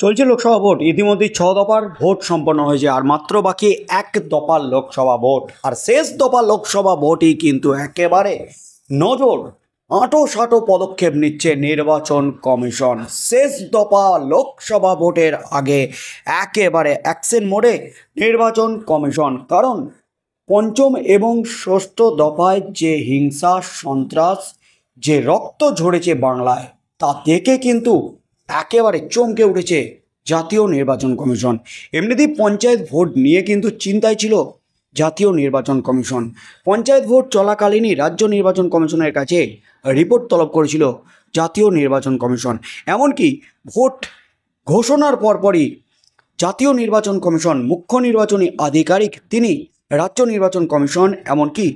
চলছে লোকসভা ভোট। ইতিমধ্যে 6 দফার ভোট সম্পন্ন হয়েছে, আর মাত্র বাকি 1 দফার লোকসভা ভোট। আর শেষ দফা লোকসভা ভোটই কিন্তু একেবারে নজর আঁটো পদক্ষেপ নিচ্ছে নির্বাচন কমিশন। শেষ দফা লোকসভা ভোটের আগে একেবারে অ্যাকশন মোডে নির্বাচন কমিশন, কারণ পঞ্চম এবং ষষ্ঠ দফায় যে হিংসা সন্ত্রাস, যে রক্ত ঝরেছে বাংলায়, তা দেখে কিন্তু একেবারে চমকে উঠেছে জাতীয় নির্বাচন কমিশন। এমনিতেই পঞ্চায়েত ভোট নিয়ে কিন্তু চিন্তায় ছিল জাতীয় নির্বাচন কমিশন। পঞ্চায়েত ভোট চলাকালীনই রাজ্য নির্বাচন কমিশনের কাছে রিপোর্ট তলব করেছিল জাতীয় নির্বাচন কমিশন। এমনকি ভোট ঘোষণার পরপরই জাতীয় নির্বাচন কমিশন মুখ্য নির্বাচনী আধিকারিক তিনি রাজ্য নির্বাচন কমিশন এমনকি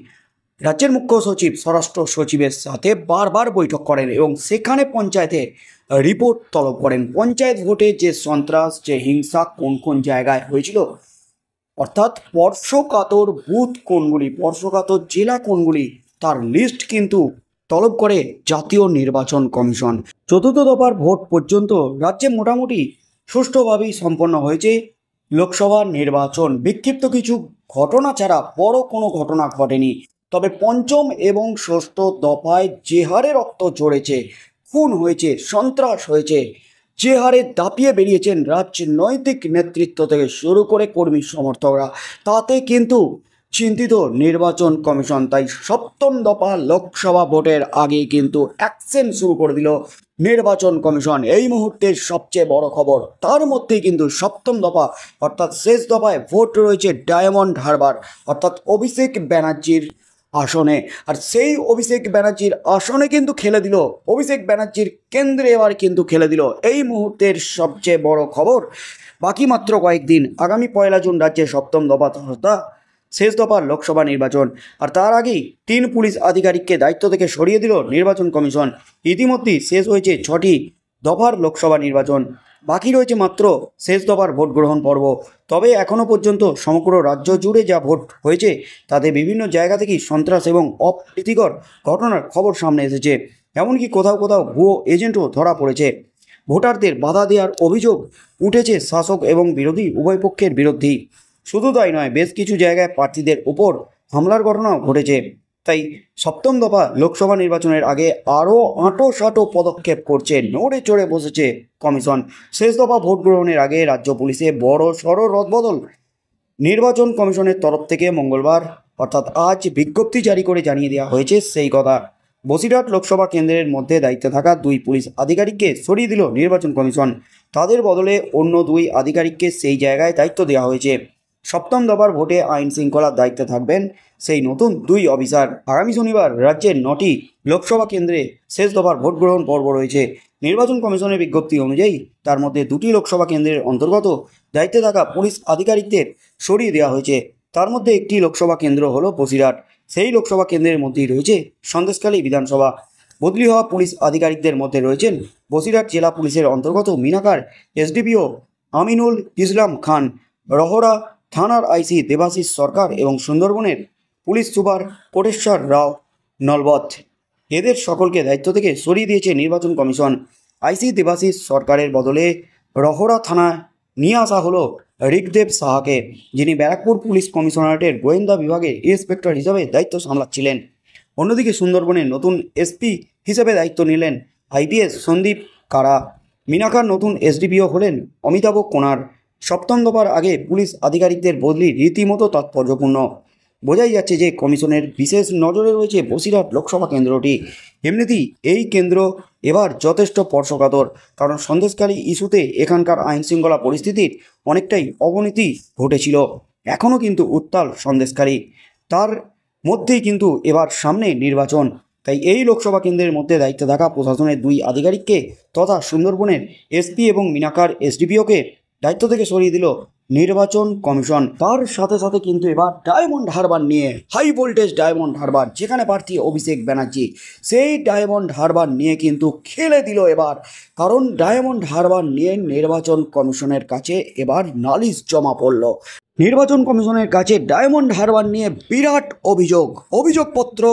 রাজ্যের মুখ্য সচিব স্বরাষ্ট্র সচিবের সাথে বারবার বৈঠক করেন এবং সেখানে পঞ্চায়েতে রিপোর্ট তলব করেন। পঞ্চায়েত ভোটে যে সন্ত্রাস, যে হিংসা কোন কোন জায়গায় হয়েছিল, অর্থাৎ স্পর্শকাতর বুথ কোনগুলি, স্পর্শকাতর জেলা কোনগুলি, তার লিস্ট কিন্তু তলব করে জাতীয় নির্বাচন কমিশন। চতুর্থ দফার ভোট পর্যন্ত রাজ্যে মোটামুটি সুষ্ঠুভাবেই সম্পন্ন হয়েছে লোকসভা নির্বাচন। বিক্ষিপ্ত কিছু ঘটনা ছাড়া বড় কোনো ঘটনা ঘটেনি। তবে পঞ্চম এবং ষষ্ঠ দফায় যে হারে রক্ত ঝরেছে, খুন হয়েছে, সন্ত্রাস হয়েছে, যে হারে দাপিয়ে বেরিয়েছেন রাজনৈতিক নেতৃত্ব থেকে শুরু করে কর্মী সমর্থকরা, তাতে কিন্তু চিন্তিত নির্বাচন কমিশন। তাই সপ্তম দফা লোকসভা ভোটের আগে কিন্তু অ্যাকশন শুরু করে দিল নির্বাচন কমিশন। এই মুহূর্তের সবচেয়ে বড় খবর, তার মধ্যেই কিন্তু সপ্তম দফা অর্থাৎ শেষ দফায় ভোট রয়েছে ডায়মন্ড হারবার অর্থাৎ অভিষেক ব্যানার্জির আসনে। আর সেই অভিষেক ব্যানার্জির আসনে কিন্তু খেলে দিল, অভিষেক ব্যানার্জির কেন্দ্রে এবার কিন্তু খেলে দিল এই মুহূর্তের সবচেয়ে বড় খবর। বাকি মাত্র কয়েকদিন, আগামী 1 জুন রাজ্যে সপ্তম দফা তথা শেষ দফার লোকসভা নির্বাচন। আর তার আগেই 3 পুলিশ আধিকারিককে দায়িত্ব থেকে সরিয়ে দিল নির্বাচন কমিশন। ইতিমধ্যেই শেষ হয়েছে 6টি দফার লোকসভা নির্বাচন, বাকি রয়েছে মাত্র শেষ দফার ভোট গ্রহণ পর্ব। তবে এখনও পর্যন্ত সমগ্র রাজ্য জুড়ে যা ভোট হয়েছে তাতে বিভিন্ন জায়গা থেকেই সন্ত্রাস এবং অপ্রীতিকর ঘটনার খবর সামনে এসেছে। এমনকি কোথাও কোথাও ভুয়ো এজেন্টও ধরা পড়েছে। ভোটারদের বাধা দেওয়ার অভিযোগ উঠেছে শাসক এবং বিরোধী উভয় পক্ষের বিরুদ্ধেই। শুধু তাই নয়, বেশ কিছু জায়গায় প্রার্থীদের উপর হামলার ঘটনাও ঘটেছে। তাই সপ্তম দফা লোকসভা নির্বাচনের আগে আরও আঁটো পদক্ষেপ করছে, নড়ে চড়ে বসেছে কমিশন। শেষ দফা ভোট গ্রহণের আগে রাজ্য পুলিশে বড় সড় রদবদল। নির্বাচন কমিশনের তরফ থেকে মঙ্গলবার অর্থাৎ আজ বিজ্ঞপ্তি জারি করে জানিয়ে দেওয়া হয়েছে সেই কথা। বসিরহাট লোকসভা কেন্দ্রের মধ্যে দায়িত্বে থাকা 2 পুলিশ আধিকারিককে সরিয়ে দিল নির্বাচন কমিশন। তাদের বদলে অন্য 2 আধিকারিককে সেই জায়গায় দায়িত্ব দেওয়া হয়েছে। সপ্তম দফার ভোটে আইন শৃঙ্খলার দায়িত্বে থাকবেন সেই নতুন 2 অফিসার। আগামী শনিবার রাজ্যের 9টি লোকসভা কেন্দ্রে শেষ দফার ভোট গ্রহণ পর্ব রয়েছে। নির্বাচন কমিশনের বিজ্ঞপ্তি অনুযায়ী তার মধ্যে 2টি লোকসভা কেন্দ্রের অন্তর্গত দায়িত্বে থাকা পুলিশ আধিকারিকদের সরিয়ে দেওয়া হয়েছে। তার মধ্যে একটি লোকসভা কেন্দ্র হলো বসিরহাট। সেই লোকসভা কেন্দ্রের মধ্যেই রয়েছে সন্দেশখালী বিধানসভা। বদলি হওয়া পুলিশ আধিকারিকদের মধ্যে রয়েছেন বসিরহাট জেলা পুলিশের অন্তর্গত মিনাকার এসডিপিও আমিনুল ইসলাম খান, রহরা থানার আইসি দেবাশিস সরকার এবং সুন্দরবনের পুলিশ সুপার কোটেশ্বর রাও নলবত। এদের সকলকে দায়িত্ব থেকে সরিয়ে দিয়েছে নির্বাচন কমিশন। আইসি দেবাশিস সরকারের বদলে রহরা থানায় নিয়ে আসা হলো ঋগদেব সাহাকে, যিনি ব্যারাকপুর পুলিশ কমিশনারেটের গোয়েন্দা বিভাগে ইন্সপেক্টর হিসাবে দায়িত্ব সামলাচ্ছিলেন। অন্যদিকে সুন্দরবনের নতুন এসপি হিসেবে দায়িত্ব নিলেন আইপিএস সন্দীপ কারা। মিনাকার নতুন এসডিপিও হলেন অমিতাভ কোনার। সপ্তম দফার আগে পুলিশ আধিকারিকদের বদলি রীতিমতো তাৎপর্যপূর্ণ। বোঝাই যাচ্ছে যে কমিশনের বিশেষ নজরে রয়েছে বসিরহাট লোকসভা কেন্দ্রটি। এমনিতেই এই কেন্দ্র এবার যথেষ্ট স্পর্শকাতর, কারণ সন্দেশখালী ইস্যুতে এখানকার আইনশৃঙ্খলা পরিস্থিতির অনেকটাই অবনতি ঘটেছিল। এখনও কিন্তু উত্তাল সন্দেশখালী, তার মধ্যেই কিন্তু এবার সামনে নির্বাচন। তাই এই লোকসভা কেন্দ্রের মধ্যে দায়িত্বে থাকা প্রশাসনের 2 আধিকারিককে তথা সুন্দরবনের এসপি এবং মিনাকার এসডিপিওকে দায়িত্ব থেকে সরিয়ে দিল নির্বাচন কমিশন। তার সাথে সাথে কিন্তু এবার ডায়মন্ড হারবার নিয়ে হাই ভোল্টেজ ডায়মন্ড হারবার, যেখানে প্রার্থী অভিষেক ব্যানার্জি, সেই ডায়মন্ড হারবার নিয়ে কিন্তু খেলে দিল এবার। কারণ ডায়মন্ড হারবার নিয়ে নির্বাচন কমিশনের কাছে এবার নালিশ জমা পড়ল। নির্বাচন কমিশনের কাছে ডায়মন্ড হারবার নিয়ে বিরাট অভিযোগপত্র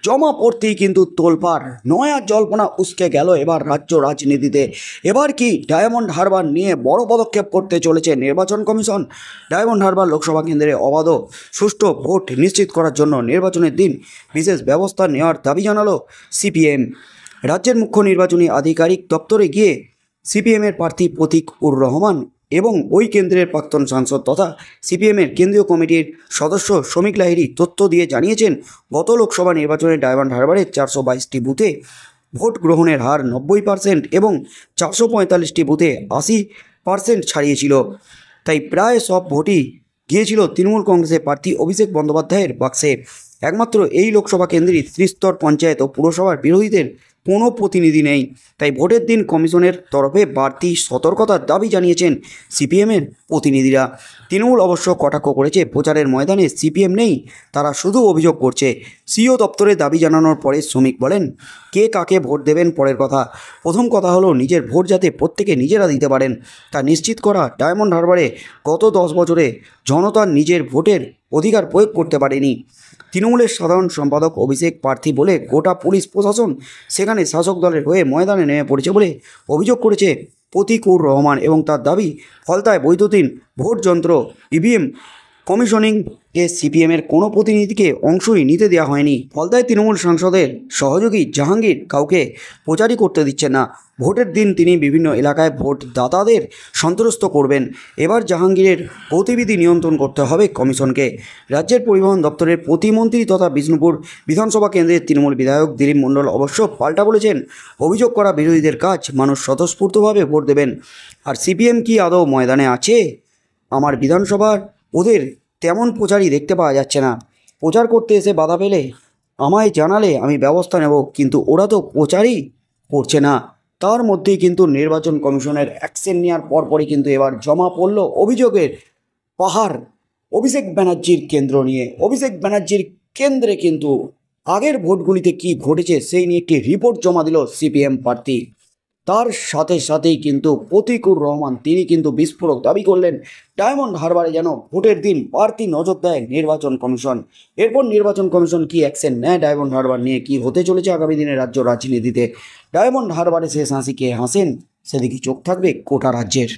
জমা পড়তেই কিন্তু তোলপাড়, নয়া জল্পনা উস্কে গেল এবার রাজ্য রাজনীতিতে। এবার কি ডায়মন্ড হারবার নিয়ে বড় পদক্ষেপ করতে চলেছে নির্বাচন কমিশন? ডায়মন্ড হারবার লোকসভা কেন্দ্রে অবাধ সুষ্ঠু ভোট নিশ্চিত করার জন্য নির্বাচনের দিন বিশেষ ব্যবস্থা নেওয়ার দাবি জানালো সিপিএম। রাজ্যের মুখ্য নির্বাচনী আধিকারিক দপ্তরে গিয়ে সিপিএমের প্রার্থী প্রতীক উর রহমান এবং ওই কেন্দ্রের প্রাক্তন সাংসদ তথা সিপিএমের কেন্দ্রীয় কমিটির সদস্য শ্রমিক লাহিড়ী তথ্য দিয়ে জানিয়েছেন, গত লোকসভা নির্বাচনে ডায়মন্ড হারবারের 422টি বুথে ভোট গ্রহণের হার 90% এবং 445টি বুথে 80% ছাড়িয়েছিল। তাই প্রায় সব ভোটই গিয়েছিল তৃণমূল কংগ্রেসের প্রার্থী অভিষেক বন্দ্যোপাধ্যায়ের বাক্সে। একমাত্র এই লোকসভা কেন্দ্রেই ত্রিস্তর পঞ্চায়েত ও পুরসভার বিরোধীদের কোনো প্রতিনিধি নেই। তাই ভোটের দিন কমিশনের তরফে বাড়তি সতর্কতার দাবি জানিয়েছেন সিপিএমের প্রতিনিধিরা। তৃণমূল অবশ্য কটাক্ষ করেছে, প্রচারের ময়দানে সিপিএম নেই, তারা শুধু অভিযোগ করছে। সিও দপ্তরে দাবি জানানোর পরে শ্রমিক বলেন, কে কাকে ভোট দেবেন পরের কথা, প্রথম কথা হলো নিজের ভোট যাতে প্রত্যেকে নিজেরা দিতে পারেন তা নিশ্চিত করা। ডায়মন্ড হারবারে গত 10 বছরে জনতা নিজের ভোটের অধিকার প্রয়োগ করতে পারেনি। তৃণমূলের সাধারণ সম্পাদক অভিষেক প্রার্থী বলে গোটা পুলিশ প্রশাসন সেখানে শাসক দলের হয়ে ময়দানে নেমে পড়েছে বলে অভিযোগ করেছে প্রতীক উর রহমান এবং তার দাবি, ফলতায় বৈদ্যুতিন ভোট যন্ত্র ইভিএম কমিশনিংয়ে সিপিএমের কোনো প্রতিনিধিকে অংশই নিতে দেওয়া হয়নি। ফলতায় তৃণমূল সাংসদের সহযোগী জাহাঙ্গীর কাউকে প্রচারই করতে দিচ্ছেন না। ভোটের দিন তিনি বিভিন্ন এলাকায় ভোটদাতাদের সন্ত্রস্ত করবেন। এবার জাহাঙ্গীরের গতিবিধি নিয়ন্ত্রণ করতে হবে কমিশনকে। রাজ্যের পরিবহন দপ্তরের প্রতিমন্ত্রী তথা বিষ্ণুপুর বিধানসভা কেন্দ্রের তৃণমূল বিধায়ক দিলীপ মণ্ডল অবশ্য পাল্টা বলেছেন, অভিযোগ করা বিরোধীদের কাজ, মানুষ স্বতঃস্ফূর্তভাবে ভোট দেবেন। আর সিপিএম কি আদৌ ময়দানে আছে? আমার বিধানসভার ওদের তেমন প্রচারই দেখতে পাওয়া যাচ্ছে না। প্রচার করতে এসে বাধা পেলে আমায় জানালে আমি ব্যবস্থা নেব, কিন্তু ওরা তো প্রচারই করছে না। তার মধ্যেই কিন্তু নির্বাচন কমিশনের অ্যাকশন নেওয়ার পরপরই কিন্তু এবার জমা পড়ল অভিযোগের পাহাড় অভিষেক ব্যানার্জির কেন্দ্র নিয়ে। অভিষেক ব্যানার্জির কেন্দ্রে কিন্তু আগের ভোটগুলিতে কি ঘটেছে সেই নিয়ে একটি রিপোর্ট জমা দিল সিপিএম প্রার্থী। তার সাথে সাথেই কিন্তু প্রতীক উর রহমান তিনি কিন্তু বিস্ফোরক দাবি করলেন, ডায়মন্ড হারবারে যেন ভোটের দিন বাড়তি নজর দেয় নির্বাচন কমিশন। এরপর নির্বাচন কমিশন কি অ্যাকশন নেয় ডায়মন্ড হারবার নিয়ে, কি হতে চলেছে আগামী দিনে রাজ্য রাজনীতিতে, ডায়মন্ড হারবারে শেষ হাসি কে হাসেন সেদিকে চোখ থাকবে গোটা রাজ্যের।